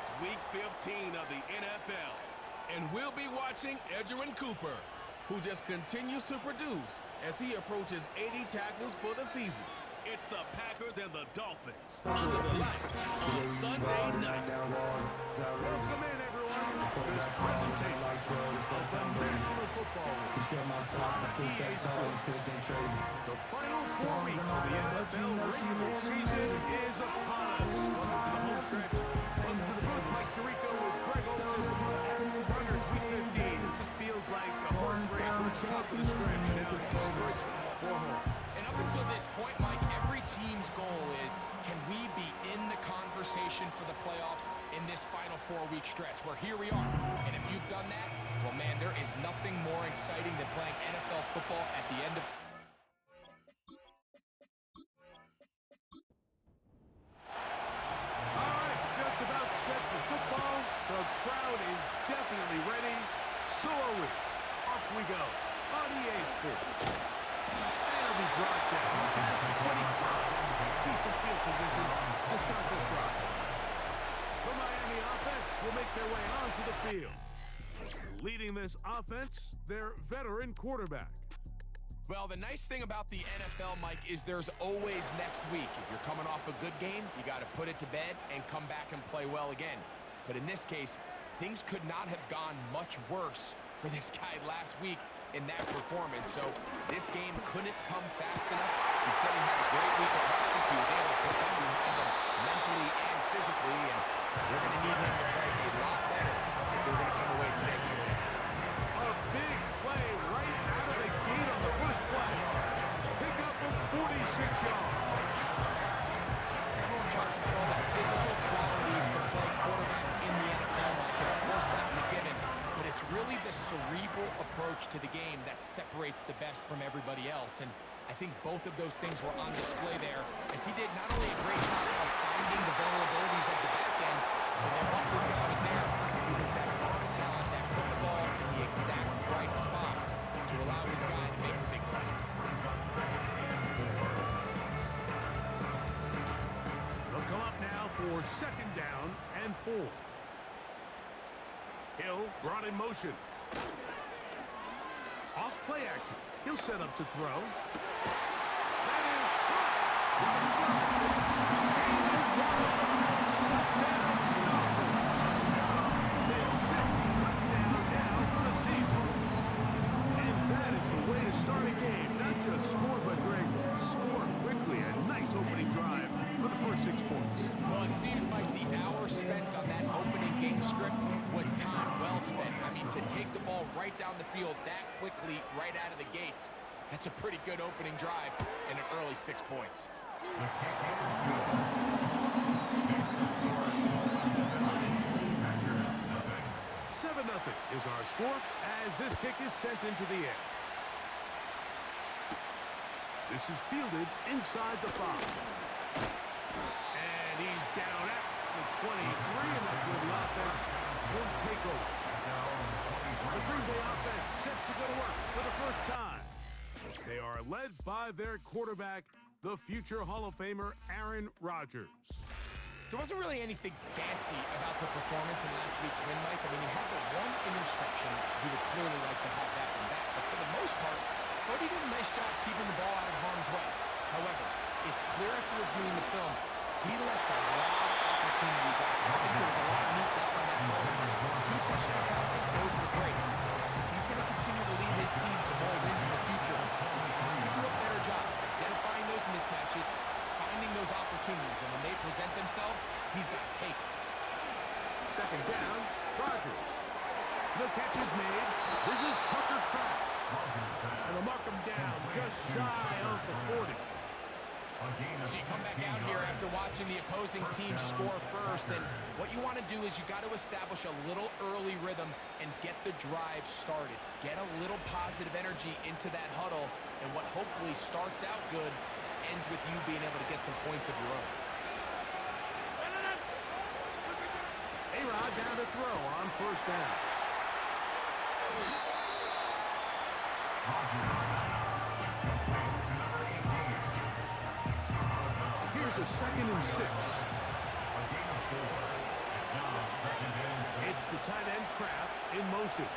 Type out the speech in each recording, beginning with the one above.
It's Week 15 of the NFL. And we'll be watching Edgerrin Cooper, who just continues to produce as he approaches 80 tackles for the season. It's the Packers and the Dolphins under the lights on Sunday night. Welcome in, everyone, to this presentation of the National Football League on EA Sports. The final 4 weeks of the NFL regular season is upon us. Welcome to the home stretch. Welcome to the booth, Mike Tirico with Greg Olson. Runners, Week 15. This feels like a horse race. We're at the top of the stretch, and now it's the stretch for home. Up until this point, Mike, every team's goal is, can we be in the conversation for the playoffs in this final 4-week stretch? Where here we are. And if you've done that, well, man, there is nothing more exciting than playing NFL football at the end of... All right, just about set for football. The crowd is definitely ready. So are we. Off we go on EA Sports. That'll be brought down. Has the 25. Decent field position to start this drive. The Miami offense will make their way onto the field. Leading this offense, their veteran quarterback. Well, the nice thing about the NFL, Mike, is there's always next week. If you're coming off a good game, you got to put it to bed and come back and play well again. But in this case, things could not have gone much worse for this guy last week in that performance. So this game couldn't come fast enough. He said he had a great week of practice. He was able to push up behind them mentally and physically, and they're going to need him to play a lot better if they're going to come away today. A big play right out of the gate on the first play. Pick up of 46 yards. Everyone talks about all the physical qualities to play quarterback in the NFL, Mike, and of course that's a given. But it's really the cerebral approach to the game that separates the best from everybody else. And I think both of those things were on display there, as he did not only a great job of finding the vulnerabilities at the back end, but then once his guy was there, it was that arm talent that put the ball in the exact right spot to allow his guy to make the big play. They'll come up now for second down and 4. Hill brought in motion. Off play action. He'll set up to throw. That is his 6th touchdown now for the season. And that is the way to start a game. Not just score, but Greg, score quickly. A nice opening drive for the first 6 points. Well, it seems like the hour spent on that opening game script was time well spent. I mean, to take the ball right down the field that quickly, right out of the gates, that's a pretty good opening drive and an early 6 points. 7-0 is our score as this kick is sent into the air. This is fielded inside the 5. And he's down at the 23, and that's where the offense will take over. The Green Bay offense set to go to work for the first time. They are led by their quarterback, the future Hall of Famer Aaron Rodgers. There wasn't really anything fancy about the performance in last week's win, Mike. I mean, he had the one interception. He would clearly like to have that one back. But for the most part, Freddie did a nice job keeping the ball out of harm's way. However, it's clear after reviewing the film, he left a lot of opportunities out there. I think there was a lot of meat left on that ball. 2 touchdown passes, those were great. If he's going to continue to lead his team to more wins in the future, he has to do a better job identifying those mismatches, finding those opportunities, and when they present themselves, he's got to take it. Second down, Rodgers. The catch is made. This is Tucker Kraft. And they'll mark him down just shy of the 40. So you come back out here after watching the opposing team score first, and what you want to do is you got to establish a little early rhythm and get the drive started. Get a little positive energy into that huddle, and what hopefully starts out good ends with you being able to get some points of your own. A-Rod down to throw on first down. Here's a 2nd and 6. tight end Kraft in motion.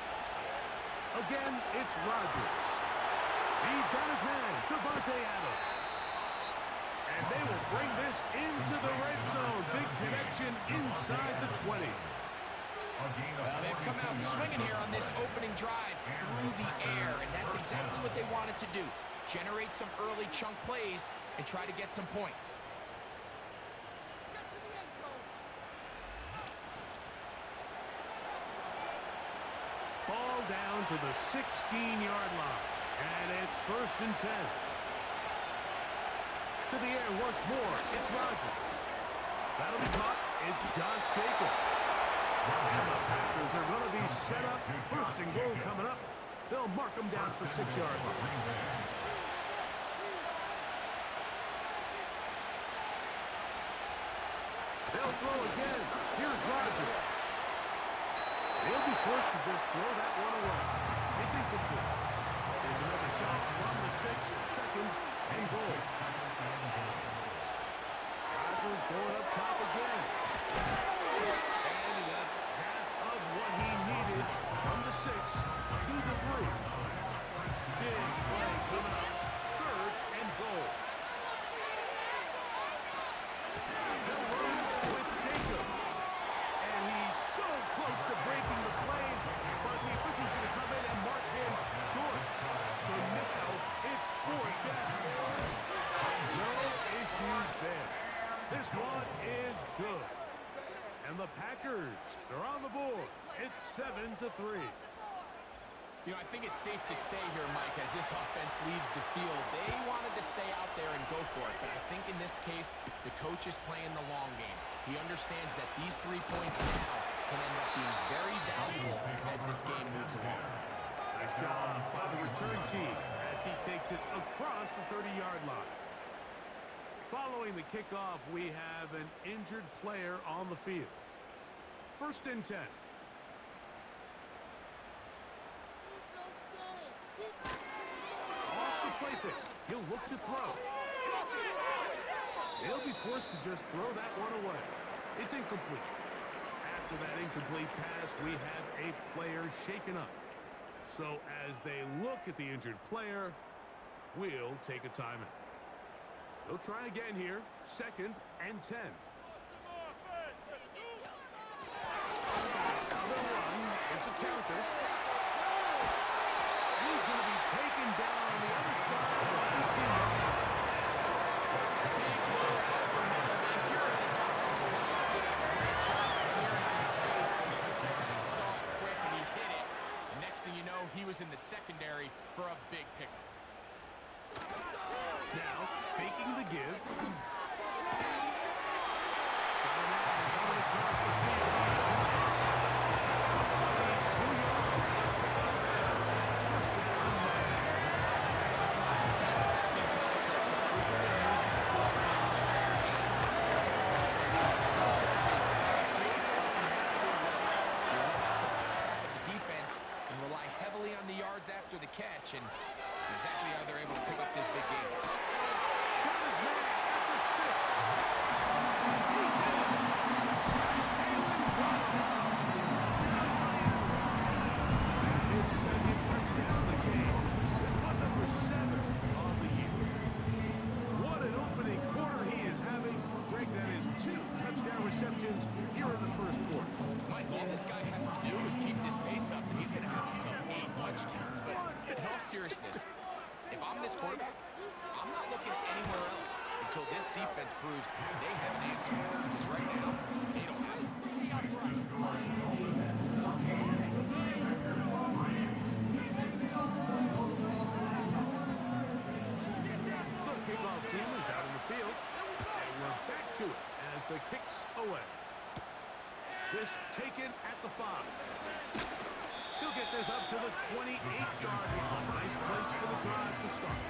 Again, it's Rodgers. He's got his man, Devontae Adams. And they will bring this into the red zone. Big connection inside the 20. Well, they've come out swinging here on this opening drive through the air, and that's exactly what they wanted to do. Generate some early chunk plays and try to get some points. Ball down to the 16-yard line. And it's 1st and 10. To the air once more. It's Rodgers. That'll be caught. It's Josh Jacobs. And the Packers are going to be set up. 1st and goal coming up. They'll mark them down at the 6-yard line. They'll throw again. Here's Rodgers. He'll be forced to just throw that one away. It's incomplete. There's another shot from the 6, 2nd and goal. Rodgers going up top again. And he got half of what he needed from the 6 to the 3. Big play coming up. 3rd and goal. They'll run with Jacobs. And he's so close to breaking the play, but the official's going to come in and mark him short. So now it's 4th down. No issues there. This one is good. And the Packers are on the board. It's 7-3. You know, I think it's safe to say here, Mike, as this offense leaves the field, they wanted to stay out there and go for it. But I think in this case, the coach is playing the long game. He understands that these 3 points now can end up being very valuable as this game moves along. Nice job by the return team as he takes it across the 30-yard line. Following the kickoff, we have an injured player on the field. 1st and 10. Off the play fake. He'll look to throw. He'll be forced to just throw that one away. It's incomplete. After that incomplete pass, we have a player shaken up. So as they look at the injured player, we'll take a timeout. They'll try again here. 2nd and 10. Now they'll run. It's a counter. He's going to be taken down on the other side of the 15-yard line. Big hole up the middle. The interior of this offensive line did a great job clearing some space. He saw it quick and he hit it. The next thing you know, he was in the secondary for a big pickup. Now, faking the give. Coming across the field. Only 2 yards. These crossing concepts are frequently used before the entire game. Across the line, and what it does is it creates a lot of natural runs. You run out the backside of the defense and rely heavily on the yards after the catch, and it's exactly how they're able to pick up this big game. Got his man at the 6. He's in. His 2nd touchdown of the game. This one number 7 on the year. What an opening quarter he is having. Greg, that is 2 touchdown receptions here in the 1st quarter. Mike, all this guy has to do is keep this pace up, and he's going to have himself 8 touchdowns. But in all seriousness, if I'm this quarterback, I'm not looking anywhere else until this defense proves they have an answer. Because right now, they don't have it. The kickoff team is out in the field. And we're back to it as the kick's away. This taken at the 5. He'll get this up to the 28-yard line. Nice place for the drive to start.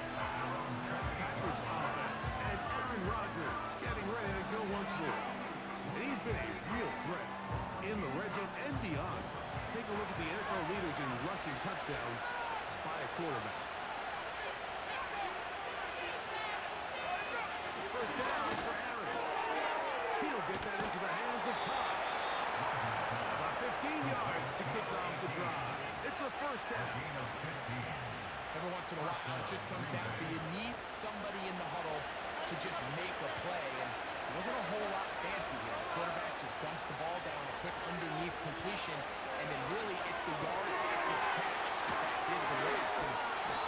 Packers offense and Aaron Rodgers getting ready to go once more. And he's been a real threat in the red zone and beyond. Take a look at the NFL leaders in rushing touchdowns by a quarterback. 1st down for Aaron. He'll get that into the hands of Cobb. About 15 yards to kick off the drive. It's a first down. Every once in a while, it just comes down to you need somebody in the huddle to just make a play. And it wasn't a whole lot fancy here. The quarterback just dumps the ball down, a quick underneath completion, and then really it's the yards after the catch that did the rest. And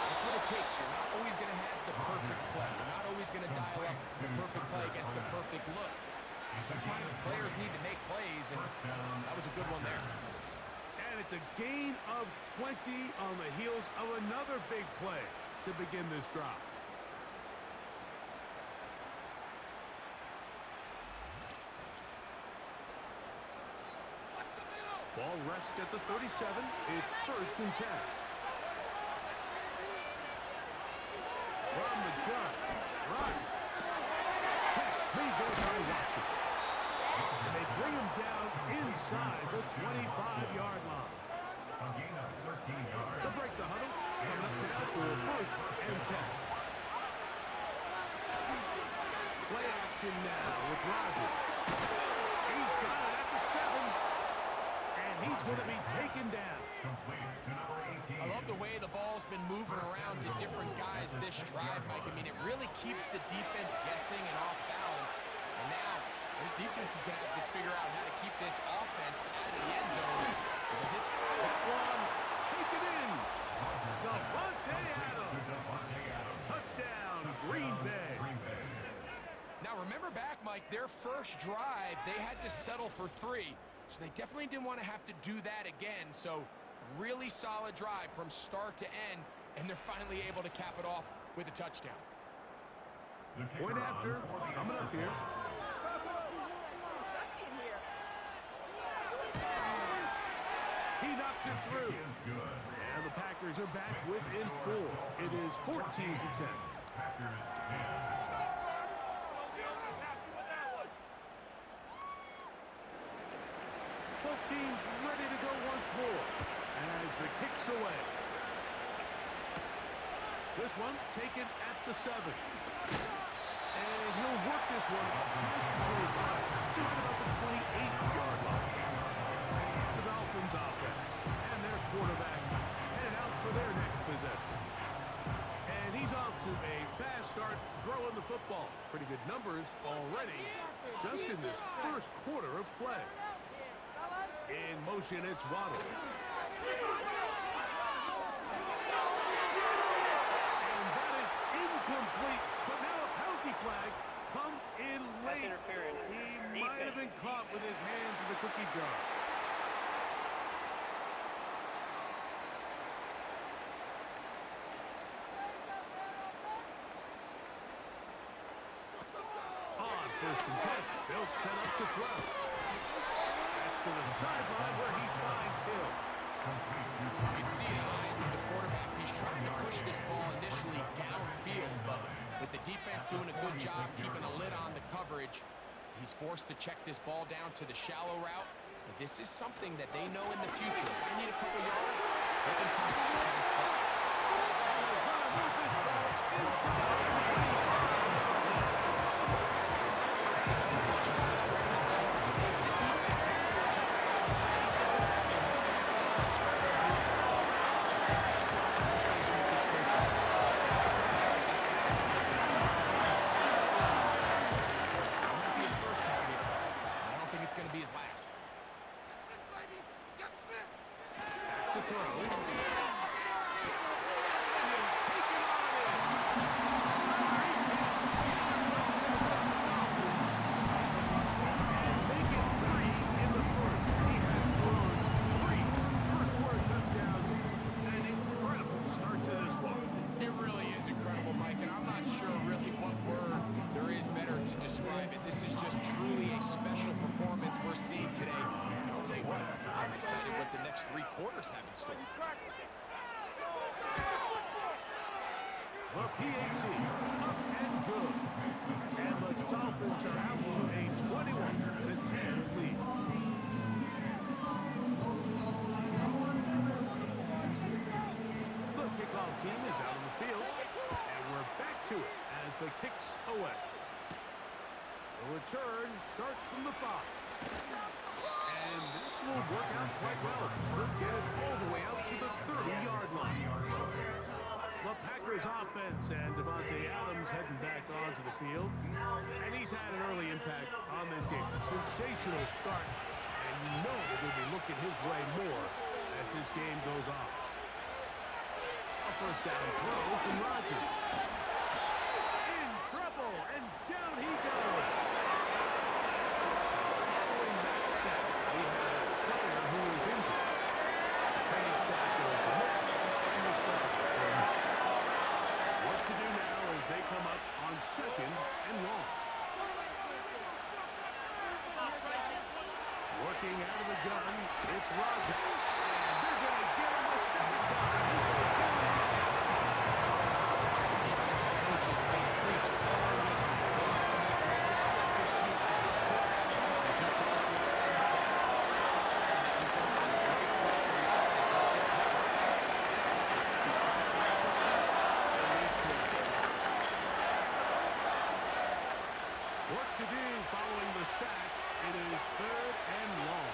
that's what it takes. You're not always going to have the perfect play. You're not always going to dial up the perfect play against the perfect look. Sometimes players need to make plays, and that was a good one there. And it's a gain of 20 on the heels of another big play to begin this drive. Ball rests at the 37. It's first and 10. From the gun, Rodgers. He goes on watching. And they bring him down inside the 25-yard line. To break the huddle, coming up now for first and 10. Play action now with Rodgers. He's got it at the 7. And he's going to be taken down. I love the way the ball's been moving around to different guys this drive, Mike. I mean, it really keeps the defense guessing and off balance. And now, this defense is going to have to figure out how to keep this offense out of the end zone. Because it's that one taken in. Davante Adams. Touchdown, Green Bay. Now, remember back, Mike, their first drive, they had to settle for 3. So they definitely didn't want to have to do that again. So really solid drive from start to end, and they're finally able to cap it off with a touchdown. Point after, coming up here. He knocks it through. And the Packers are back within 4. It is 14-10. Both teams ready to go once more as the kick's away. This one taken at the 7. And he'll work this one past the 25 to about the 28-yard line. The Dolphins offense and their quarterback headed out for their next possession. And he's off to a fast start throwing the football. Pretty good numbers already just in this first quarter of play. In motion, it's Waddle. And that is incomplete. But now a penalty flag comes in late. He might have been caught with his hands in the cookie jar. On first and 10, they'll set up to throw. To the sideline where he finds Hill. You can see in the eyes of the quarterback, he's trying to push this ball initially downfield, but with the defense doing a good job keeping a lid on the coverage, he's forced to check this ball down to the shallow route. But this is something that they know in the future. If they need a couple yards, they can come back to this play. And they're going to move this ball inside the 20. Nice job spreading the ball. The defense had to account for as many different weapons as possible here. Conversation with this coaching staff. This guy has something that he needs to do. It might be his first target. I don't think it's going to be his last. Back to throw. And he'll take it on and make it 3 in the first. He has thrown 3 first-quarter touchdowns. An incredible start to this one. It really is incredible, Mike, and I'm not sure really what word there is better to describe it. This is just truly a special performance we're seeing today. And I'll tell you what, I'm excited what the next 3 quarters have in store. The PAT up and good. And the Dolphins are out to a 21-10 lead. The kickoff team is out on the field. And we're back to it as the kick's away. The return starts from the 5. And this will work out quite well. They'll get it all the way out to the 30-yard line. The Packers offense and Devontae Adams heading back onto the field. And he's had an early impact on this game. Sensational start. And you know they're going to be looking his way more as this game goes on. A first down throw from Rodgers. In trouble, and down he goes. Following that sack, we have a player who is injured. The training staff going to look and will step out for a moment. What to do now as they come up on 2nd and long. Working out of the gun, it's Rodgers. And they're going to get him a second time. He goes down again. The defensive coaches, they preach all week. They have to have a relentless pursuit of this quarterback. And he tries to extend the play. So often it results in a great play for the offense out there. This time, because of that pursuit, it leads to a big loss. Work to do following the sack. It is 3rd and long.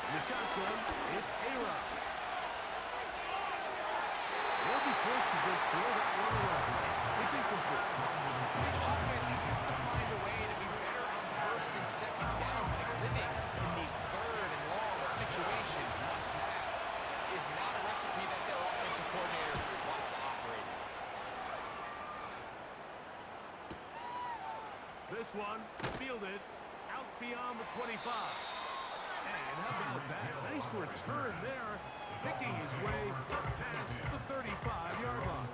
In the shotgun, it's A-Rod. They'll be forced to just throw that one away. It's incomplete. This offense has to find a way to be better on 1st and 2nd down. Like living in these 3rd and long situations, must pass, is not a recipe that their offensive coordinator wants to operate in. This one, fielded, out beyond the 25. And how about that? Nice return there, picking his way past the 35-yard line.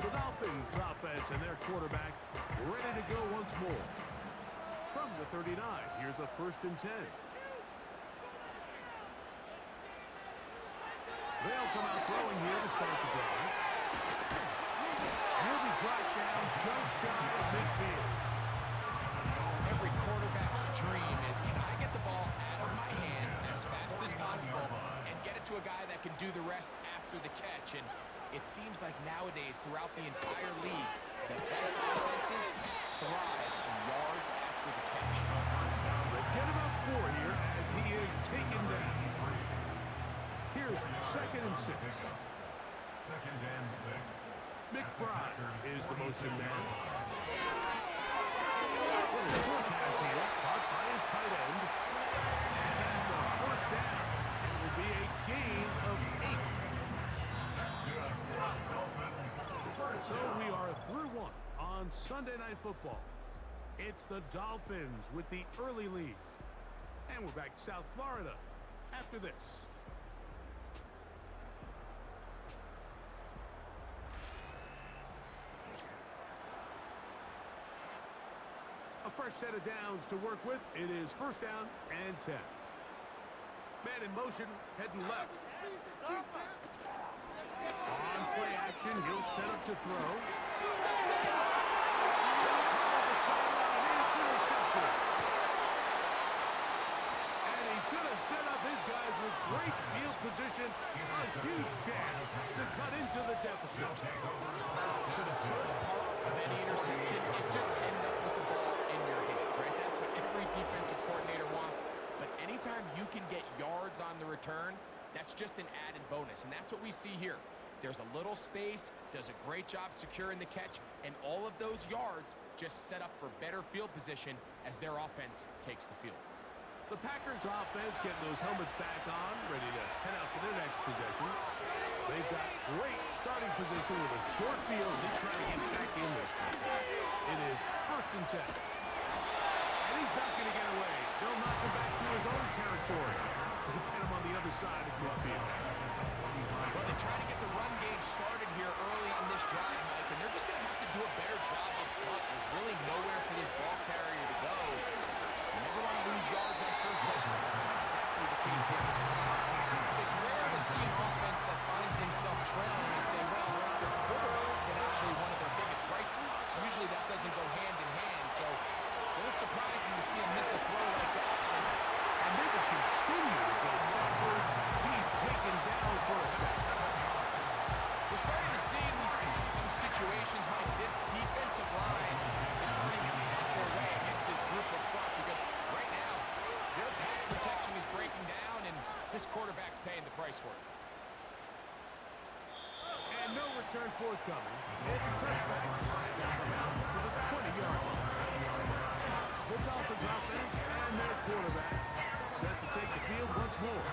The Dolphins offense and their quarterback ready to go once more. From the 39, here's a 1st and 10. They'll come out throwing here to start the drive. He'll be brought down just shy of midfield. Every quarterback's dream is, can I get the ball out of my hand as fast as possible and get it to a guy that can do the rest after the catch? And it seems like nowadays, throughout the entire league, the best offenses thrive in yards after the catch. They'll get him up 4 here as he is taken down. Here's 2nd and 6. 2nd and 6. McBride is the motion man. Little short pass here, caught by his tight end. And that's a first down. It will be a gain of 8. So we are through 1 on Sunday Night Football. It's the Dolphins with the early lead. And we're back to South Florida after this. A fresh set of downs to work with. It is 1st down and 10. Man in motion, heading left. On play action, he'll set up to throw. The sideline, it's intercepted. And he's going to set up his guys with great field position. A huge chance to cut into the deficit. So the first part of any interception is just end up with the ball in your hands, right? That's what every defensive coordinator wants. But anytime you can get yards on the return, that's just an added bonus. And that's what we see here. There's a little space, does a great job securing the catch, and all of those yards just set up for better field position as their offense takes the field. The Packers offense getting those helmets back on, ready to head out for their next possession. They've got great starting position with a short field. They try to get back in this one. It is 1st and 10. And he's not going to get away. They'll knock him back to his own territory. They'll get him on the other side of midfield. Well, they try to get the run game started here early in this drive, Mike, and they're just going to have to do a better job up front. There's really nowhere for this ball carrier to go. You never want to lose yards on 1st down. That's exactly the case here. It's rare to see an offense that finds themselves trailing and say, well, their quarterback's been actually one of their biggest bright spots. Usually that doesn't go hand in hand, so it's a little surprising to see him miss a throw like that. And they will continue to go backwards. He's taken down for a second. We're starting to see in these passing situations, Mike, this defensive line is starting to have their way against this This quarterback's paying the price for it. And no return forthcoming. It's a touchback. Out to the 20-yard line. The Dolphins offense and their quarterback set to take the field once more.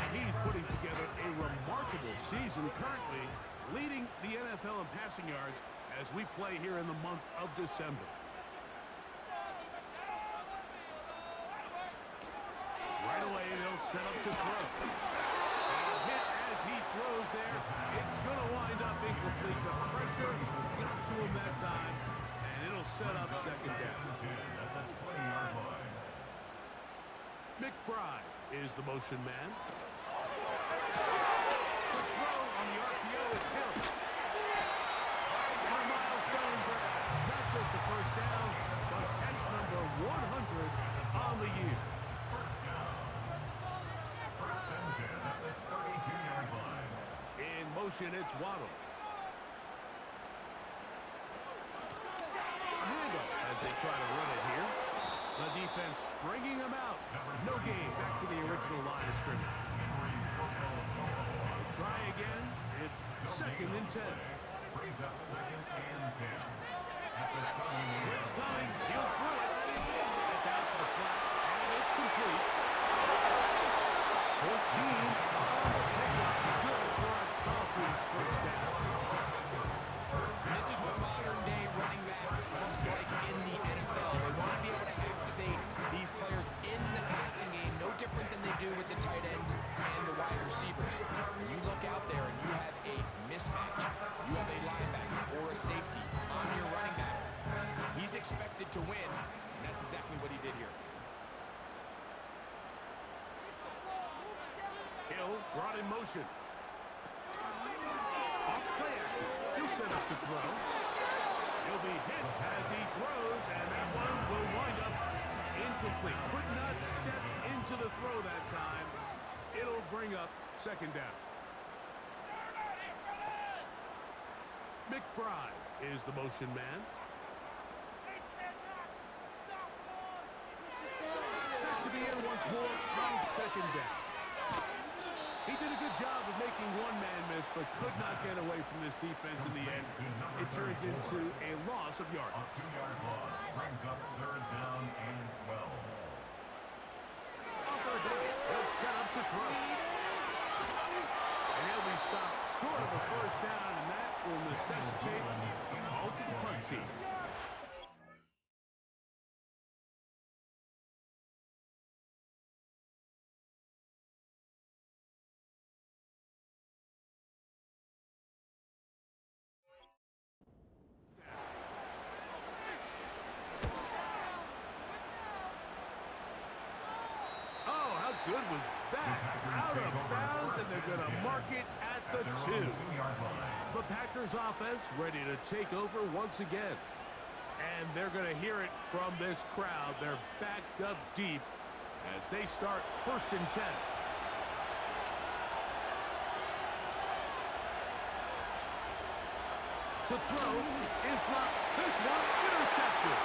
And he's putting together a remarkable season currently, leading the NFL in passing yards as we play here in the month of December. Right away, they'll set up to throw. A hit as he throws there. It's going to wind up incomplete. The pressure got to him that time, and it'll set up second down. McBride is the motion man. The throw on the RPO is him. And a milestone grab. Not just the first down, but catch number 100 on the year. In motion, it's Waddle. A handoff as they try to run it here. The defense stringing him out. No gain. Back to the original line of scrimmage. They'll try again. It's 2nd and 10. Brings up 2nd and 10. It's coming. He'll throw it. It's out to the flat, and it's complete. 14 on the pickup. Good for a Dolphins first down. This is what modern-day running back looks like in the NFL. They want to be able to activate these players in the passing game, no different than they do with the tight ends and the wide receivers. When you look out there and you have a mismatch, you have a linebacker or a safety on your running back, he's expected to win, and that's exactly what he did here. Hill brought in motion. Off play action. He'll set up to throw. He'll be hit as he throws, and that one will wind up incomplete. Could not step into the throw that time. It'll bring up second down. McBride is the motion man. Back to the air once more on second down. He did a good job of making one man miss, but could not get away from this defense in the end. It turns into a loss of yardage. A 2-yard loss brings up 3rd down and 12. On 3rd down, they'll set up to throw. And he'll be stopped short of a first down, and that will necessitate a call to the punt team. Good was that? Out of bounds, and they're going to mark it at the 2. The Packers offense ready to take over once again. And they're going to hear it from this crowd. They're backed up deep as they start 1st and 10. To throw is not this one intercepted.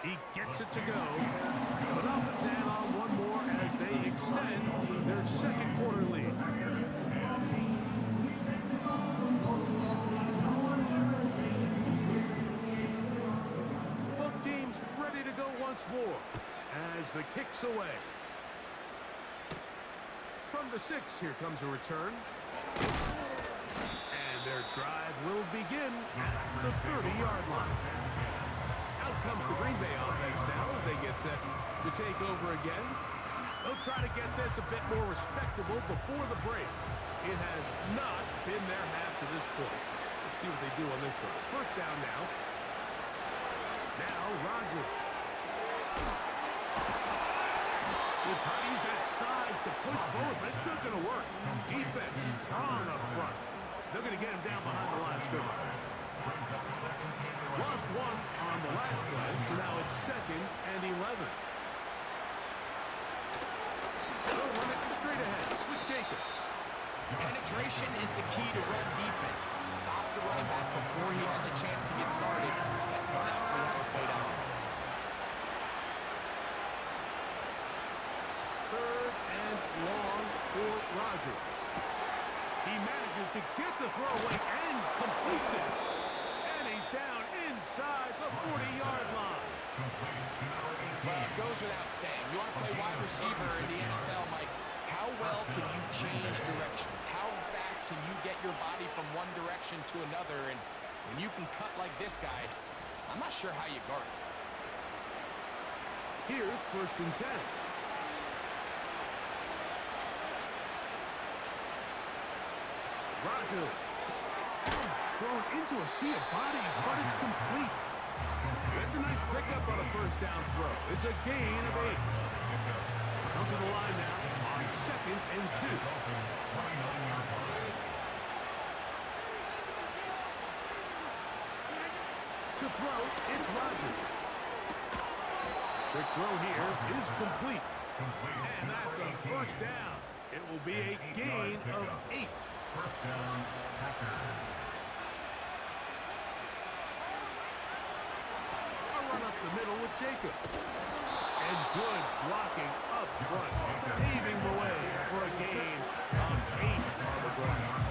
He gets it to go. The Dolphins add on one more as they extend their 2nd quarter lead. Both teams ready to go once more as the kick's away. From the 6, here comes a return. And their drive will begin at the 30-yard line. Out comes the Green Bay offense now as they get set to take over again. They'll try to get this a bit more respectable before the break. It has not been their half to this point. Let's see what they do on this drive. 1st down now. Now Rodgers. We'll try to use that size to push forward, but it's not going to work. Defense strong up front. They're going to get him down behind the line of scrimmage. Lost one on the last play, so now it's 2nd and 11. They'll run it straight ahead with Jacobs. Penetration is the key to run defense. Stop the running back before he has a chance to get started. That's exactly how it played out. 3rd and long for Rodgers. He manages to get the throw away and completes it. And he's down inside the 40-yard line. Well, it goes without saying. You want to play wide receiver in the NFL, Mike. How well can you change directions? How fast can you get your body from one direction to another? And when you can cut like this guy, I'm not sure how you guard it. Here's 1st and 10. Rodgers. Thrown into a sea of bodies, but it's complete. That's a nice pickup on a 1st down throw. It's a gain of 8. Come to the line now on 2nd and 2. To throw, it's Rodgers. Quick throw here is complete. And that's a 1st down. It will be a gain of 8. 1st down, Packers. A run up the middle with Jacobs. And good blocking up front, paving the way for a gain of 8 on the ground.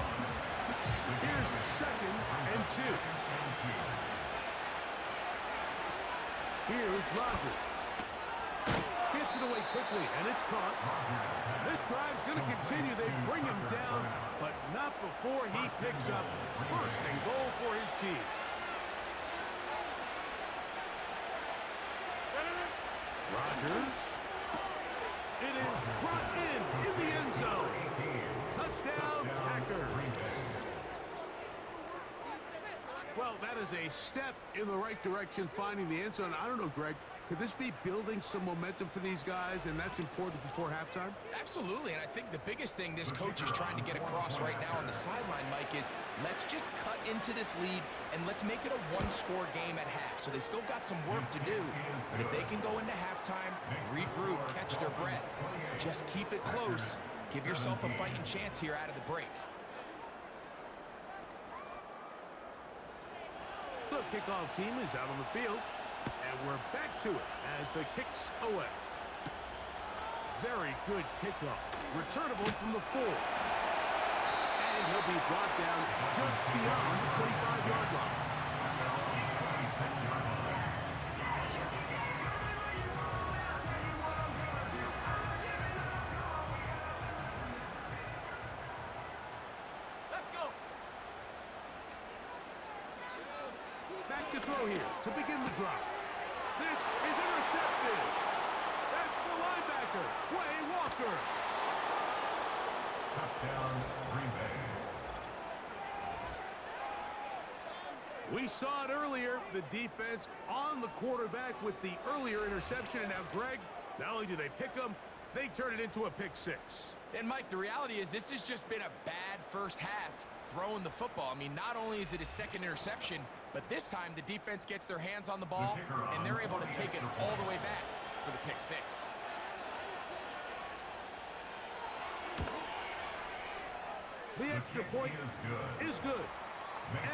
Here's 2nd and 2. Here's Rodgers. Gets it away quickly, and it's caught. This drive's going to continue. They bring him down, but not before he picks up 1st and goal for his team. Rodgers. It is brought in the end zone. Touchdown, Packers. Well, that is a step in the right direction, finding the end zone. I don't know, Greg. Could this be building some momentum for these guys, and that's important before halftime? Absolutely, and I think the biggest thing this coach is trying to get across right now on the sideline, Mike, is let's just cut into this lead and let's make it a one-score game at half. So they still got some work to do, but if they can go into halftime, regroup, catch their breath, just keep it close, give yourself a fighting chance here out of the break. The kickoff team is out on the field, and we're back to it as the kick's away. Very good kickoff. Returnable from the 4. And he'll be brought down just beyond the 25-yard line. Let's go. Back to throw here to begin the drive. This is intercepted. That's the linebacker, Quay Walker. Touchdown, Green Bay. We saw it earlier, the defense on the quarterback with the earlier interception. And now, Greg, not only do they pick them, they turn it into a pick 6. And, Mike, the reality is this has just been a bad first half throwing the football. I mean, not only is it a 2nd interception, but this time the defense gets their hands on the ball, and they're able to take it all the way back for the pick 6. The extra point is good.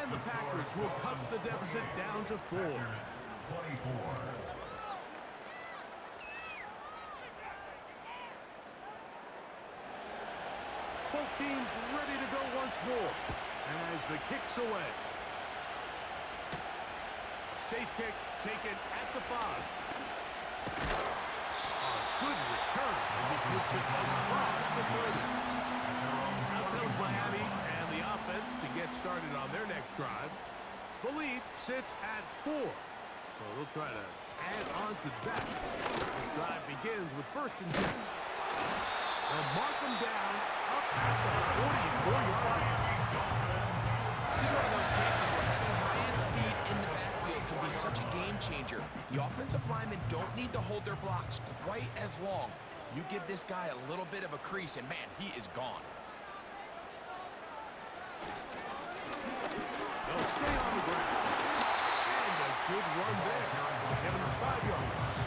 And the Packers will cut the deficit down to 4. 24. Both teams ready to go once more as the kick's away. Safe kick taken at the 5. A good return as he takes it across the 30. Out comes Miami and the offense to get started on their next drive. The lead sits at 4. So they'll try to add on to that. This drive begins with 1st and 10. They'll mark them down up at the 44-yard line. This is one of those cases where having high-end speed in the backfield can be such a game changer. The offensive linemen don't need to hold their blocks quite as long. You give this guy a little bit of a crease, and man, he is gone. They'll stay on the ground. And a good run there. Giving them 5 yards.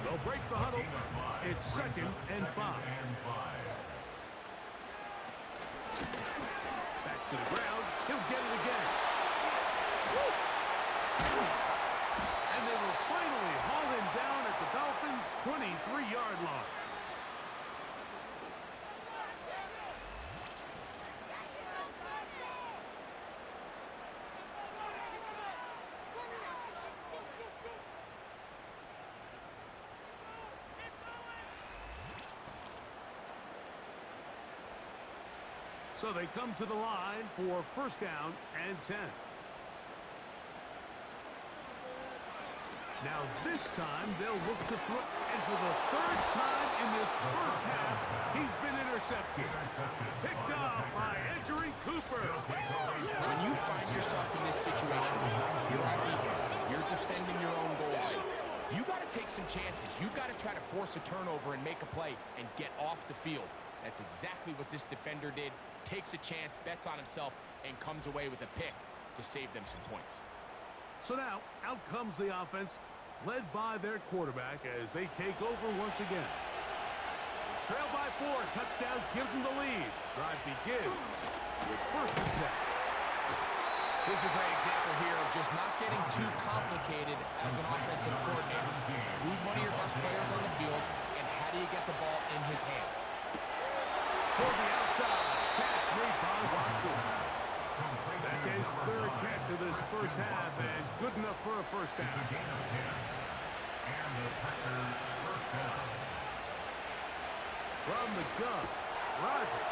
They'll break the huddle. It's 2nd and 5. Back to the ground. He'll get it again. And they will finally haul him down at the Dolphins' 23-yard line. So they come to the line for 1st down and 10. Now this time they'll look to throw. And for the 3rd time in this first half, he's been intercepted. Picked off by Edgerrin Cooper. When you find yourself in this situation, you're on defense. You're defending your own goal line. You got to take some chances. You got to try to force a turnover and make a play and get off the field. That's exactly what this defender did. Takes a chance, bets on himself, and comes away with a pick to save them some points. So now, out comes the offense, led by their quarterback as they take over once again. Trail by 4, touchdown gives them the lead. Drive begins with 1st and 10. Here's a great example here of just not getting too complicated as an offensive coordinator. Who's one of your best players on the field, and how do you get the ball in his hands? Toward the outside, catch made by Watson. That's his 3rd catch of this first half, and good enough for a 1st down. And the Packers' 1st down. From the gun, Rodgers.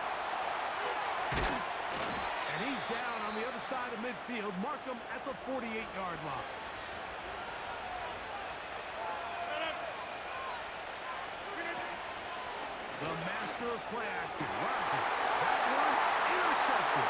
And he's down on the other side of midfield. Mark him at the 48-yard line. The master of play action, Rodgers. That one intercepted.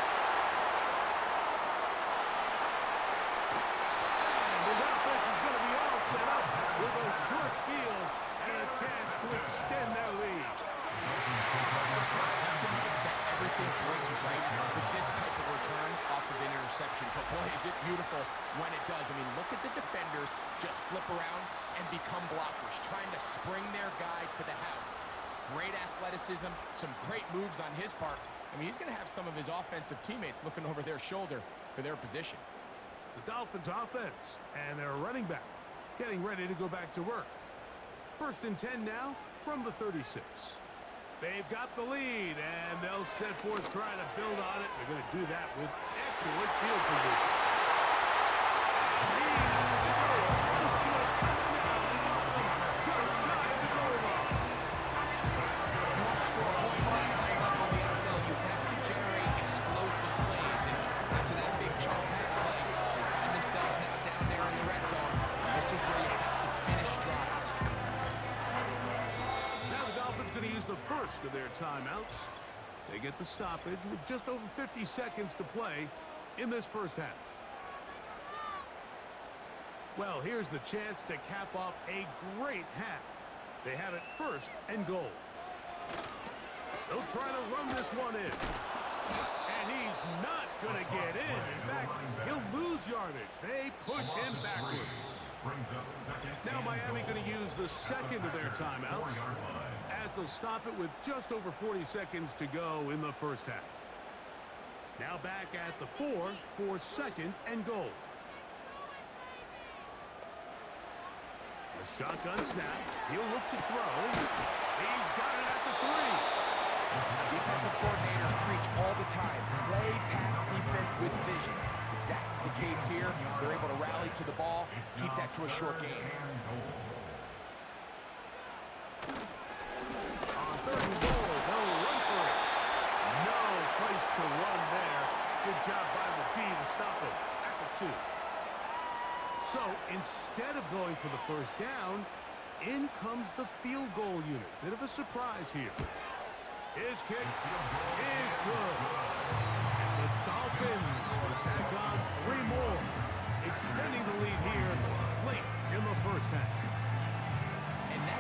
And his offense is going to be all set up with a short field and a chance to extend their lead. It's not often that everything breaks right for this type of return off of an interception. But boy, is it beautiful when it does. I mean, look at the defenders just flip around and become blockers, trying to spring their guy to the house. Great athleticism, some great moves on his part. I mean, he's going to have some of his offensive teammates looking over their shoulder for their position. The Dolphins offense and their running back getting ready to go back to work. 1st and 10 now from the 36. They've got the lead, and they'll set forth trying to build on it. They're going to do that with excellent field position. And he's close to a touchdown. Just shy of the goal line. If you want to score points at a high level in the NFL, you have to generate explosive plays. And after that big chunk pass play, they find themselves now down there in the red zone. This is where you have to finish drives. Now the Dolphins going to use the first of their timeouts. They get the stoppage with just over 50 seconds to play in this first half. Well, here's the chance to cap off a great half. They have it 1st and goal. They'll try to run this one in. And he's not going to get in. In fact, he'll lose yardage. They push him backwards. Now Miami going to use the 2nd of their timeouts as they'll stop it with just over 40 seconds to go in the first half. Now back at the 4 for 2nd and goal. A shotgun snap. He'll look to throw. He's got it at the 3. Defensive coordinators preach all the time. Play pass defense with vision. It's exactly the case here. They're able to rally to the ball, keep that to a short game. On 3rd and goal, they'll run for it. No place to run there. Good job by the D to stop him at the 2. So instead of going for the 1st down, in comes the field goal unit. Bit of a surprise here. His kick is good. And the Dolphins will tack on 3 more.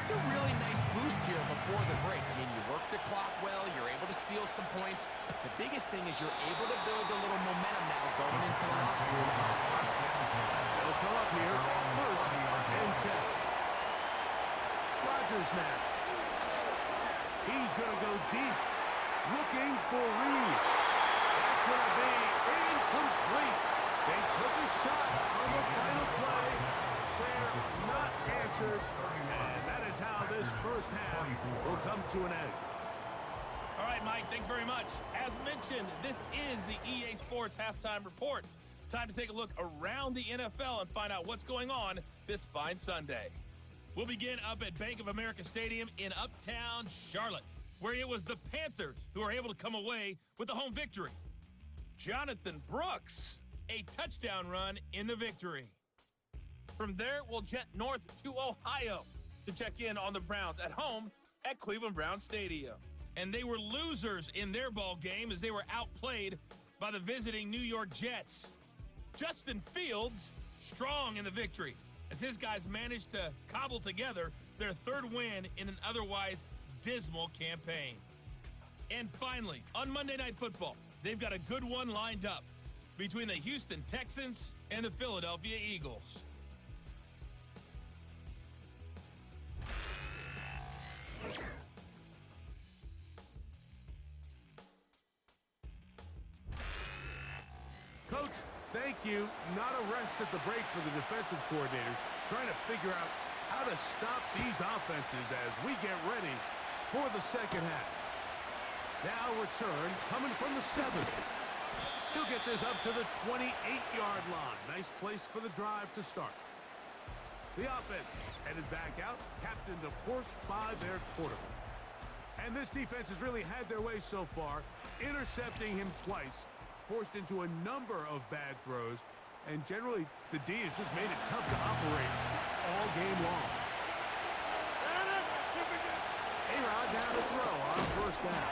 That's a really nice boost here before the break. I mean, you work the clock well, you're able to steal some points. The biggest thing is you're able to build a little momentum now going into the locker room. They'll come up here, 1st and 10. Rodgers now. He's going to go deep, looking for Reed. That's going to be incomplete. They took a shot on the final play. Prayer not answered, and that is how this first half will come to an end. All right, Mike, thanks very much. As mentioned, this is the EA Sports Halftime Report. Time to take a look around the NFL and find out what's going on this fine Sunday. We'll begin up at Bank of America Stadium in uptown Charlotte, where it was the Panthers who were able to come away with the home victory. Jonathan Brooks, a touchdown run in the victory. From there, we'll jet north to Ohio to check in on the Browns at home at Cleveland Browns Stadium. And they were losers in their ball game as they were outplayed by the visiting New York Jets. Justin Fields, strong in the victory, as his guys managed to cobble together their 3rd win in an otherwise dismal campaign. And finally, on Monday Night Football, they've got a good one lined up between the Houston Texans and the Philadelphia Eagles. Coach, thank you. Not a rest at the break for the defensive coordinators, trying to figure out how to stop these offenses as we get ready for the second half. Now return coming from the 7th. He'll get this up to the 28-yard line. Nice place for the drive to start. The offense headed back out, captained, of course, by their quarterback. And this defense has really had their way so far, intercepting him twice, forced into a number of bad throws, and generally the D has just made it tough to operate all game long. A-Rod down to throw on 1st down.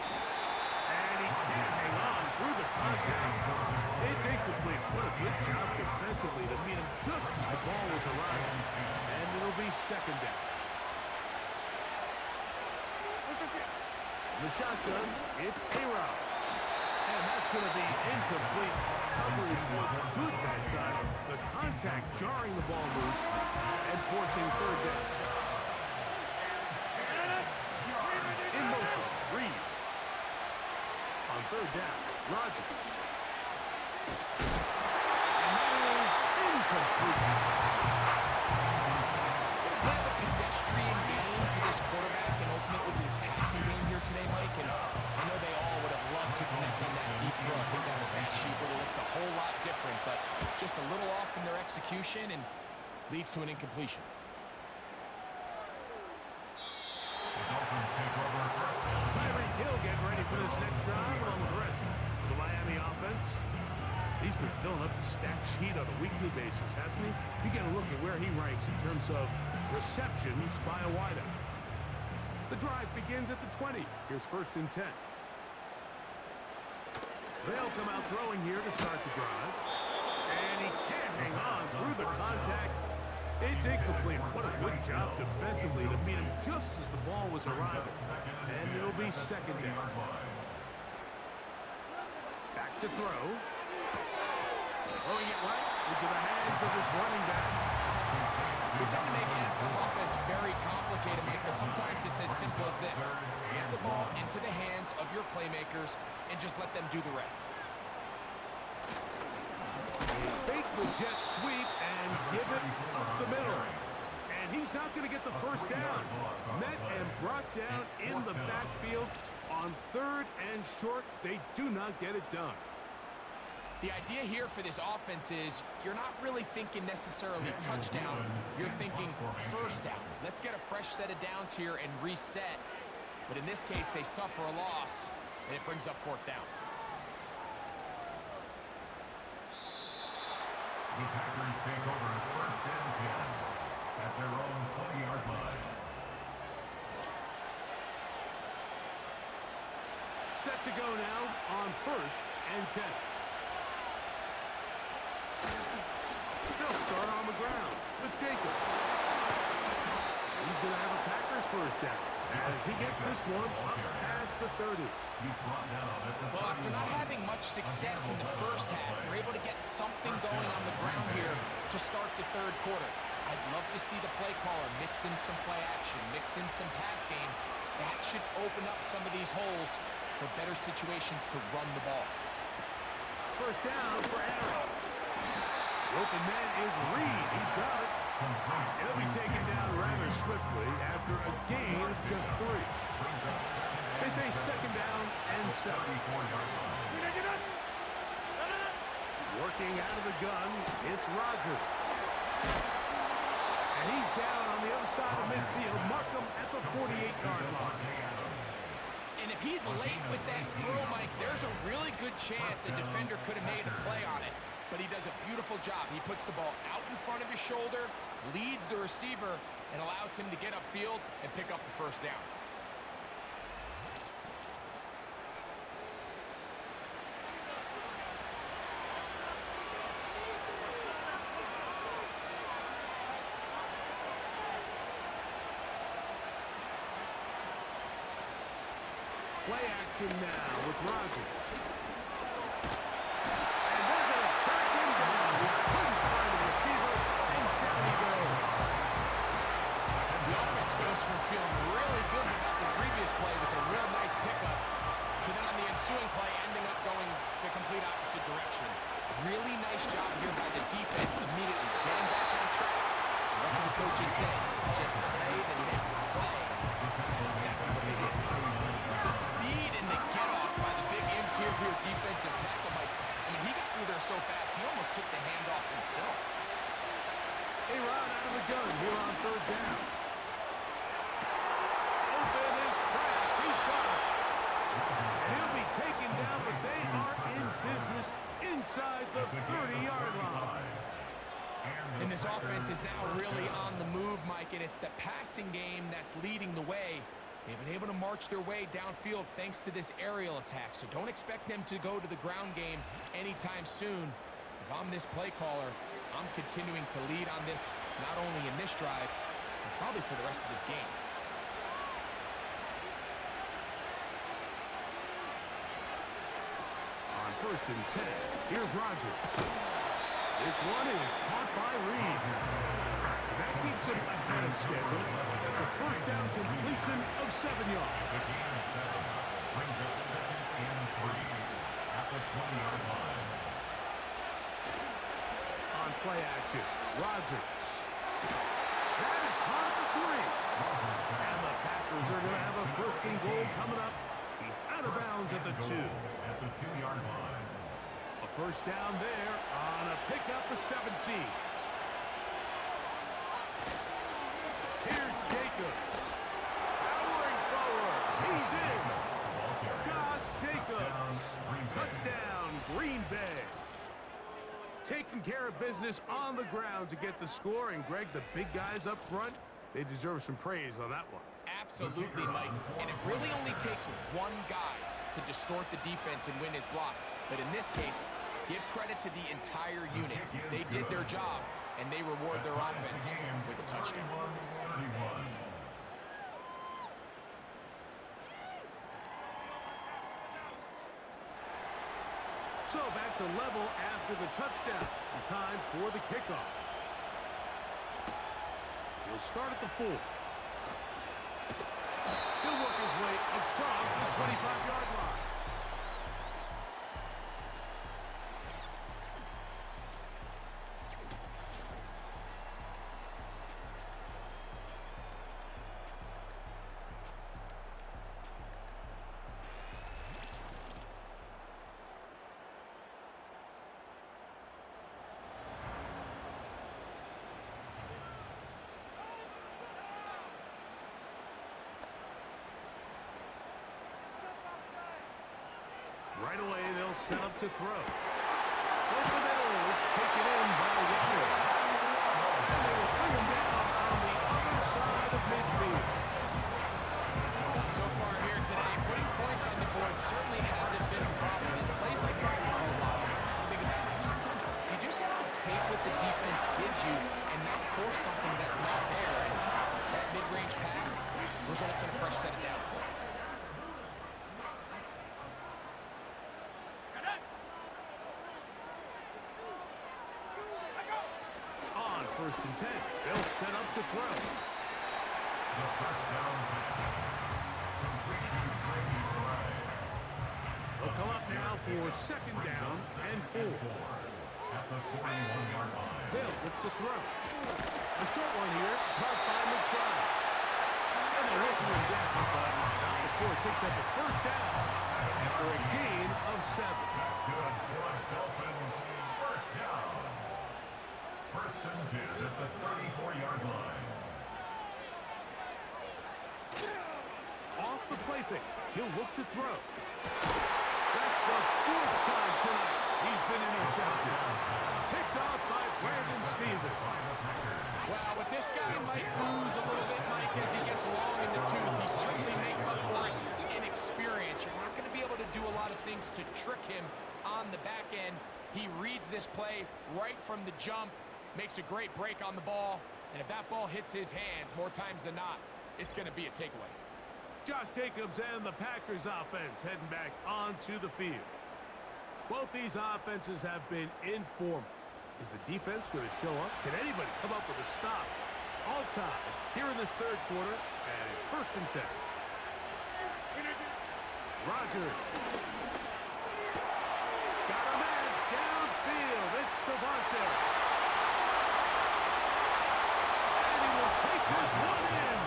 And he can't hang on through the contact. It's incomplete. What a good job defensively to meet him just as the ball was arriving. And it'll be 2nd down. The shotgun, it's A-Rod. And that's going to be incomplete. Coverage was good that time. The contact jarring the ball loose and forcing 3rd down. In motion, Reed. On 3rd down, Rodgers. And that is incomplete. Bit of a pedestrian game for this quarterback and ultimately this passing game here today, Mike. And I know they all would have loved to connect on that deep throw. I think that stat sheet would have looked a whole lot different, but just a little off in their execution and leads to an incompletion. The Dolphins take over 1st and 10. Tyreek Hill getting ready for this next drive along with the rest of the Miami offense. He's been filling up the stat sheet on a weekly basis, hasn't he? You get a look at where he ranks in terms of receptions by a wideout. The drive begins at the 20. Here's 1st and 10. They'll come out throwing here to start the drive. And he can't hang on through the contact. It's incomplete. What a good job defensively to meet him just as the ball was arriving. And it'll be 2nd down. Back to throw. Throwing it right into the hands of his running back. We tend to make NFL offense very complicated, Mike, but sometimes it's as simple as this. Get the ball into the hands of your playmakers and just let them do the rest. Fake the jet sweep and give it up the middle. And he's not going to get the 1st down. Met and brought down in the backfield on 3rd and short. They do not get it done. The idea here for this offense is you're not really thinking necessarily touchdown. You're thinking 1st down. Let's get a fresh set of downs here and reset. But in this case, they suffer a loss, and it brings up 4th down. The Packers take over 1st and 10 at their own 20-yard line. Set to go now on 1st and 10. They'll start on the ground with Jacobs. He's going to have a Packers first down as he gets this one up past the 30. Well, after not having much success in the first half, they're able to get something going on the ground here to start the third quarter. I'd love to see the play caller mix in some play action, mix in some pass game. That should open up some of these holes for better situations to run the ball. First down for Aaron. The open man is Reed. He's got it. He'll be taken down rather swiftly after a gain of just 3. They face second down and 7. Working out of the gun, it's Rodgers. And he's down on the other side of midfield. Mark him at the 48-yard line. And if he's late with that throw, Mike, there's a really good chance a defender could have made a play on it. But he does a beautiful job. He puts the ball out in front of his shoulder, leads the receiver, and allows him to get upfield and pick up the first down. Play action now with Rodgers. And they're going to track him down. He couldn't find a receiver, and down he goes. The offense goes from feeling really good about the previous play with a real nice pickup to then on the ensuing play ending up going the complete opposite direction. Really nice job here by the defense immediately getting back on track. What do the coaches say? Just play the next play. That's exactly what they did. The speed and the get-off by the big interior defensive tackle, Mike. I mean, he got through there so fast, he almost took the handoff himself. A-Rod out of the gun here on third down. Open is cracked. He's got it. And he'll be taken down, but they are in business inside the 30-yard line. And this offense is now really on the move, Mike, and it's the passing game that's leading the way. They've been able to march their way downfield thanks to this aerial attack, so don't expect them to go to the ground game anytime soon. If I'm this play caller, I'm continuing to lead on this, not only in this drive, but probably for the rest of this game. On 1st and 10, here's Rodgers. This one is caught by Reed. That keeps him ahead of schedule. That's a first down completion of 7 yards. Brings up 2nd and 3 at the 20-yard line. On play action, Rodgers. That is caught at the 3. And the Packers are going to have a 1st and goal coming up. He's out of bounds at the 2. At the 2-yard line. A first down there on a pickup of 17. Here's Jacobs. Powering forward. He's in. Josh Jacobs. Touchdown, Green Bay. Taking care of business on the ground to get the score. And, Greg, the big guys up front, they deserve some praise on that one. Absolutely, Mike. And it really only takes one guy to distort the defense and win his block. But in this case, give credit to the entire unit. They did their job, and they reward their offense with a touchdown. So back to level after the touchdown. And time for the kickoff. He'll start at the 4. He'll work his way across the 25-yard line. Right away, they'll set up to throw. Over the middle, it's taken in by Waddle. And they will bring him down on the other side of midfield. So far here today, putting points on the board certainly hasn't been a problem. In plays like that, think about it. Sometimes you just have to take what the defense gives you and not force something that's not there. And That mid-range pass results in a fresh set of downs. On 1st and 10, they'll set up to throw. The first down pass. Complete to Frankie Frey. They'll come up now for 2nd down and 4. At the 41-yard line. They'll look to throw. A short one here, caught by McBride. And they'll whistle him down, but not before it picks up a 1st down after a gain of 7. That's good. Plus Dolphins, first down. 1st and 10 at the 34-yard line. Off the play fake, he'll look to throw. That's the 4th time tonight he's been intercepted. Picked off by Brandon Stevens. Wow, with this guy might lose a little bit, Mike, as he gets long in the tooth. He certainly makes up for it in experience. You're not going to be able to do a lot of things to trick him on the back end. He reads this play right from the jump, makes a great break on the ball, and if that ball hits his hands more times than not, it's going to be a takeaway. Josh Jacobs and the Packers offense heading back onto the field. Both these offenses have been informal. Is the defense going to show up? Can anybody come up with a stop? All tied here in this 3rd quarter, and it's 1st and 10. Rodgers. Got a man downfield. It's Devonta. And he will take this one in.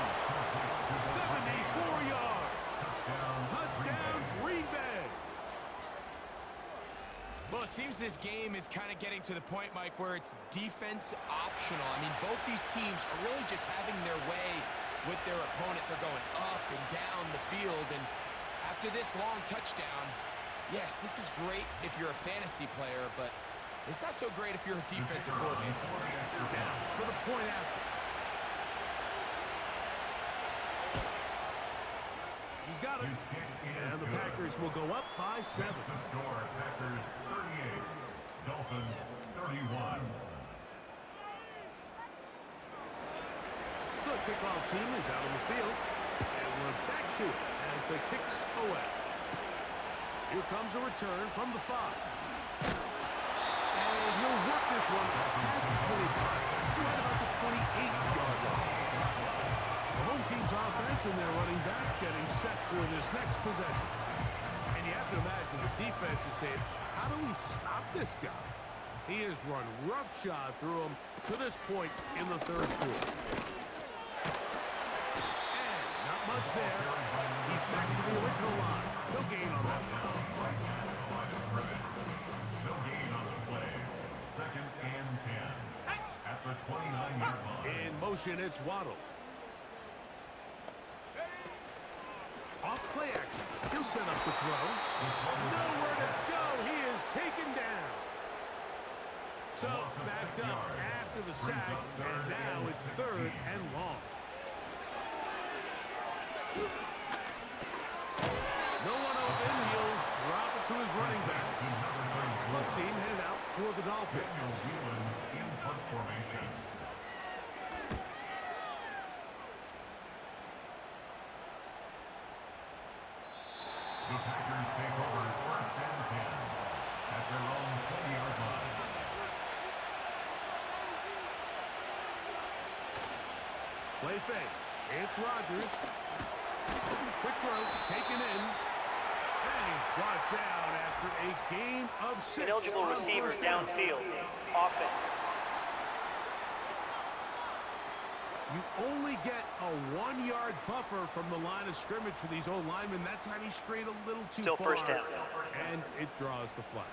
74 yards. Touchdown, Green Bay. Well, it seems this game is kind of getting to the point, Mike, where it's defense optional. I mean, both these teams are really just having their way with their opponent. They're going up and down the field, and after this long touchdown, yes, this is great if you're a fantasy player, but it's not so great if you're a defensive coordinator. Now, for the point after. He's got it. And the Packers will go up by 7. The score, Packers 38, Dolphins 31. The kickoff team is out on the field. And we're back to it as the kicks away. Here comes a return from the 5. And he'll work this one past the 25 to right about the 28-yard line. The home team's offense and their running back getting set for this next possession. And you have to imagine the defense is saying, how do we stop this guy? He has run roughshod through him to this point in the 3rd quarter. And not much there. He's back to the original line. No gain on that one. No gain on the play. 2nd and 10 at the 29-yard line. In motion, it's Waddle. Off play action. He'll set up to throw. Nowhere to go. He is taken down. So backed up after the sack, and now it's 3rd and long. No one open. He'll drop it to his running back. Punt team headed out for the Dolphins. New Zealand in punt formation. The Packers take over 1st and 10 at their own 20-yard line. Play fake. It's Rodgers. Quick throw, taken in. And he's brought down after a gain of 6. Ineligible receivers downfield. Offense. You only get a 1-yard buffer from the line of scrimmage for these old linemen. That time he strayed a little too Still far. first down. And it draws the flag.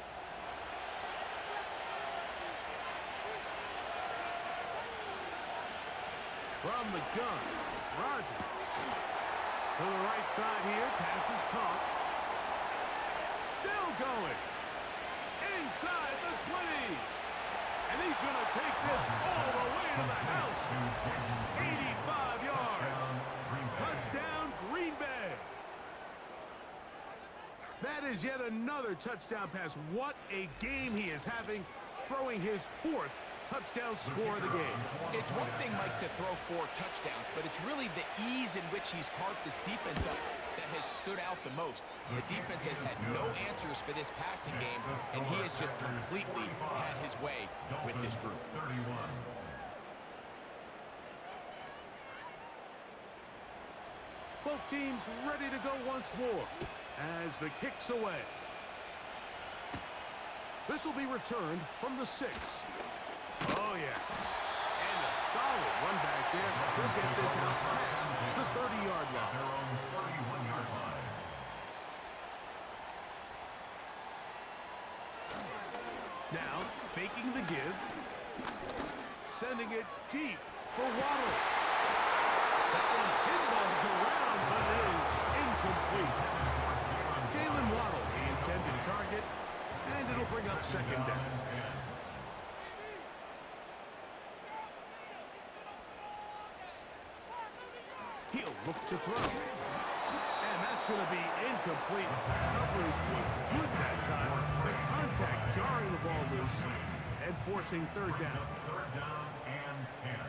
From the gun, Rodgers. To the right side here, pass is caught. Still going. Inside the 20. And he's going to take this all the way to the house. 85 yards. Touchdown, Green Bay. That is yet another touchdown pass. What a game he is having, throwing his 4th touchdown score of the game. It's one thing, Mike, to throw 4 touchdowns, but it's really the ease in which he's carved this defense up that has stood out the most. The defense has had no answers for this passing game, and he has just completely had his way with this group. 31. Both teams ready to go once more as the kick's away. This will be returned from the 6. Oh, yeah. And a solid run back there. He'll get this out past the 30-yard line. Their own 31-yard line. Now, faking the give. Sending it deep for Waddle. That one pinballs around, but it is incomplete. Jalen Waddle, the intended target, and it'll bring up second down. He'll look to throw. And that's going to be incomplete. Coverage was good that time. The contact jarring the ball loose and forcing third down. Third down and 10.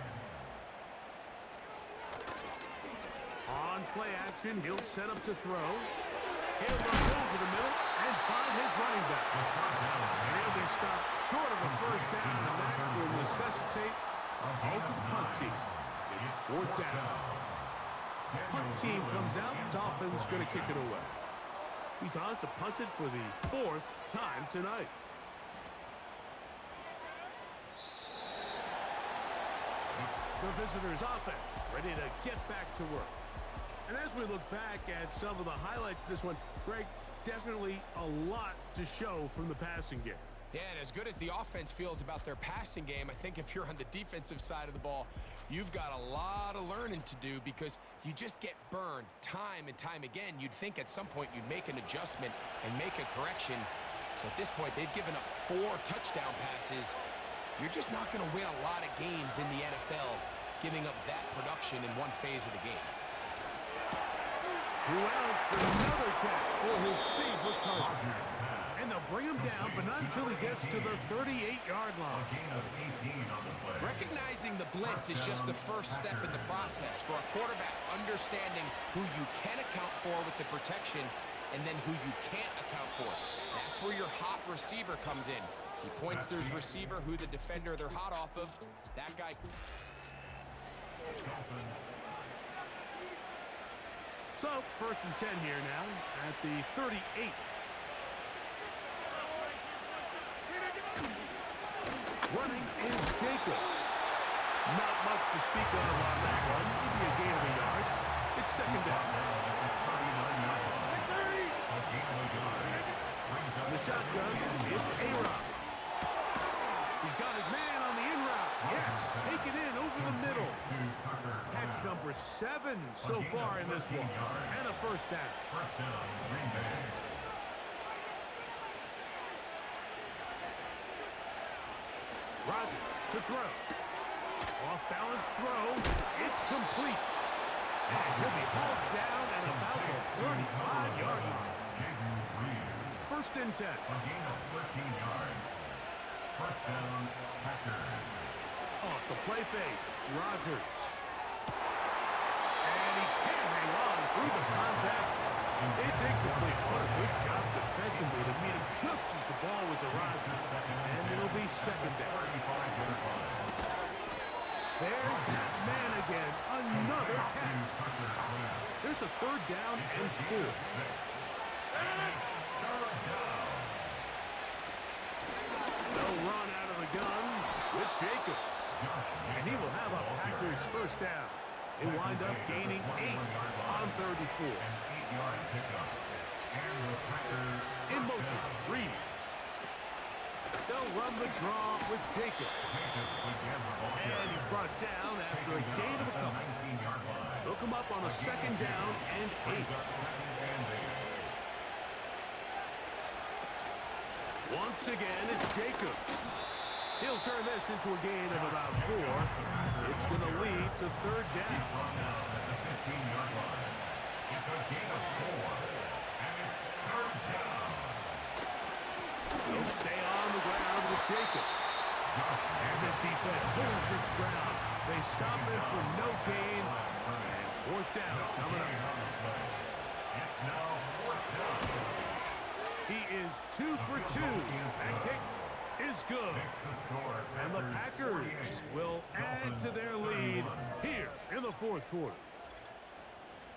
On play action, he'll set up to throw. He'll run over the middle and find his running back. And he'll be stopped short of a first down, and that will necessitate a call to the punt team. It's fourth down. Punt team comes out. Dolphins going to kick it away. He's on to punt it for the 4th time tonight. The visitors' offense ready to get back to work. And as we look back at some of the highlights of this one, Greg, definitely a lot to show from the passing game. Yeah, and as good as the offense feels about their passing game, I think if you're on the defensive side of the ball, you've got a lot of learning to do because you just get burned time and time again. You'd think at some point you'd make an adjustment and make a correction. So at this point, they've given up 4 touchdown passes. You're just not going to win a lot of games in the NFL giving up that production in one phase of the game. Well, for another catch for his favorite target. And they'll bring him down, but not until he gets to the 38-yard line. A gain of 18 on the play. Recognizing the blitz is just the first step in the process for a quarterback, understanding who you can account for with the protection and then who you can't account for. That's where your hot receiver comes in. He points to his receiver, who the defender they're hot off of. That guy. So, 1st and 10 here now at the 38. Running is Jacobs. Not much to speak of on that one. Maybe a gain of a yard. It's second down. The shotgun, it's A-Rob. He's got his man on the in route. Yes, take it in over the middle. Catch number 7 so far in this one. And a first down. First down, Green Bay. Rodgers to throw. Off-balance throw. It's complete. And he'll be hauled down at about the 35-yard line. First and 10. A gain of 13 yards. First down, Packers. Off the play fake. Rodgers. And he can't hang on through the contact. It's incomplete. What a good job defensively to meet him just as the ball was arriving. And it'll be second down. There's that man again. Another catch. There's a third down and 4. They'll run out of the gun with Jacobs. And he will have a Packers first down. They wind up gaining 8 on 34. In motion, Reed. They'll run the draw with Jacobs. And he's brought down after a gain of a couple. They'll come up on a second down and 8. Once again, it's Jacobs. He'll turn this into a gain of about 4. It's going to lead to third down. It's a gain of 4, and it's third down. He'll stay on the ground with Jacobs. And this defense holds its ground. They stop him for no gain. And fourth down is coming up. It's now fourth down. He is 2 for 2. That kick is good. Makes the score. And the Packers will add to their lead here in the fourth quarter.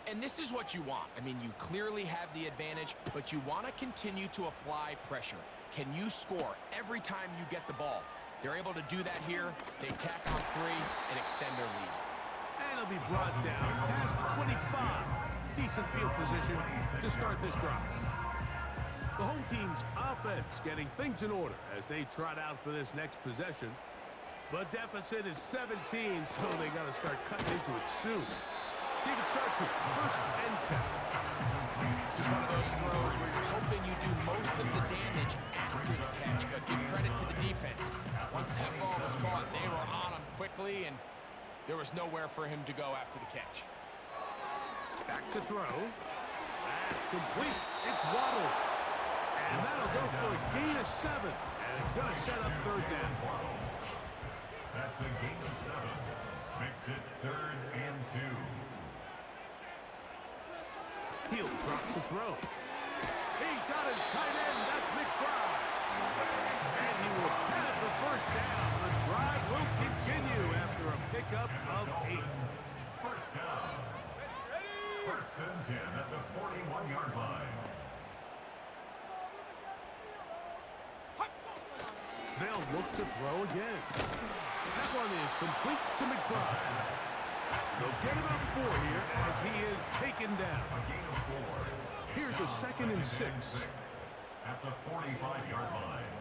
And this is what you want. I mean, you clearly have the advantage, but you want to continue to apply pressure. Can you score every time you get the ball? They're able to do that here. They tack on 3 and extend their lead. And it'll be brought down past the 25. Decent field position to start this drive. The home team's offense getting things in order as they trot out for this next possession. The deficit is 17, so they got to start cutting into it soon. See if it starts with first and 10. This is one of those throws where you're hoping you do most of the damage after the catch, but give credit to the defense. Once that ball was caught, they were on him quickly, and there was nowhere for him to go after the catch. Back to throw. That's complete. It's Waddle. And that'll go for a gain of 7. And it's going to set up third down. That's a gain of 7. Makes it 3rd and 2. He'll drop to throw. He's got his tight end. That's McBride. And he will have the first down. The drive will continue after a pickup of 8. First down. First and 10 at the 41-yard line. They'll look to throw again. That one is complete to McBride. They'll get it on 4 here as he is taken down. A gain of 4. Here's a 2nd and 6. At the 45-yard line.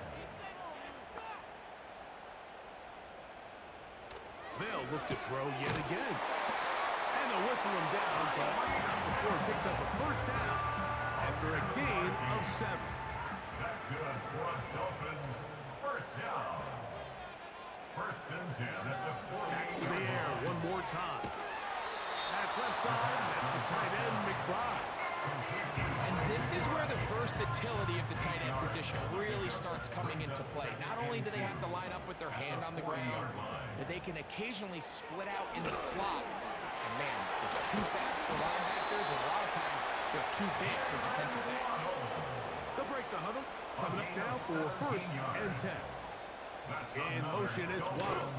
They'll look to throw yet again. And they'll whistle him down, but not before he picks up a first down after a gain of 7. That's good for a Dolphins first down. First and 10 at the 48. Back to the air one more time. That's left side. That's the tight end, McBride. And this is where the versatility of the tight end position really starts coming into play. Not only do they have to line up with their hand on the ground, but they can occasionally split out in the slot. And man, they're too fast for linebackers, and a lot of times they're too big for defensive backs. They'll break the huddle. Coming up now for first and 10. In motion, it's Waddle.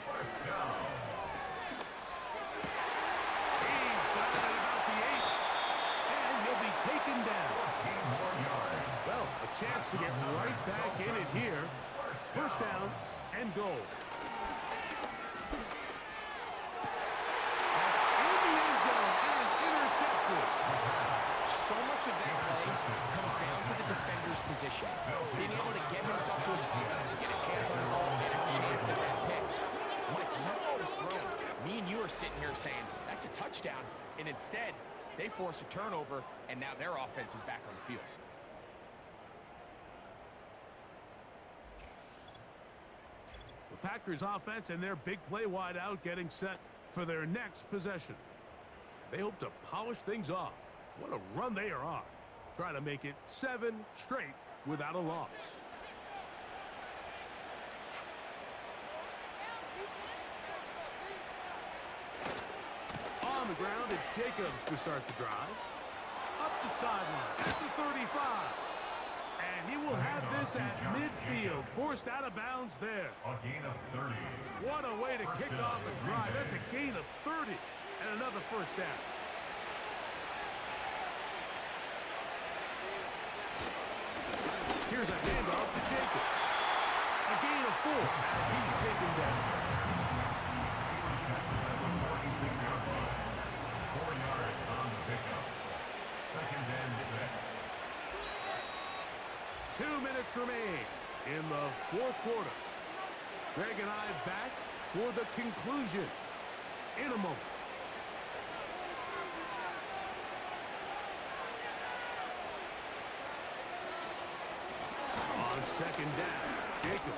First down. He's got it at about the 8. And he'll be taken down. 14 more yards. Well, a chance to get right back in it here. First down and goal. In the end zone and intercepted. So much of that play comes down to the defender's position. Being able to get himself to a spot, get his hands on the ball, and a chance at that pick. Mike, that ball was thrown. Me and you are sitting here saying, that's a touchdown. And instead, they force a turnover, and now their offense is back on the field. The Packers offense and their big play wideout getting set for their next possession. They hope to polish things off. What a run they are on. Trying to make it 7 straight without a loss. On the ground, it's Jacobs to start the drive. Up the sideline at the 35. And he will have this at midfield. Forced out of bounds there. A gain of 30. What a way to kick off a drive. That's a gain of 30 and another first down. Here's a handoff to Jacobs. A gain of 4 as he's taken down. 46-yard line. 4 yards on the pickup. 2nd and 6. 2 minutes remain in the fourth quarter. Greg and I back for the conclusion in a moment. On second down, Jacobs.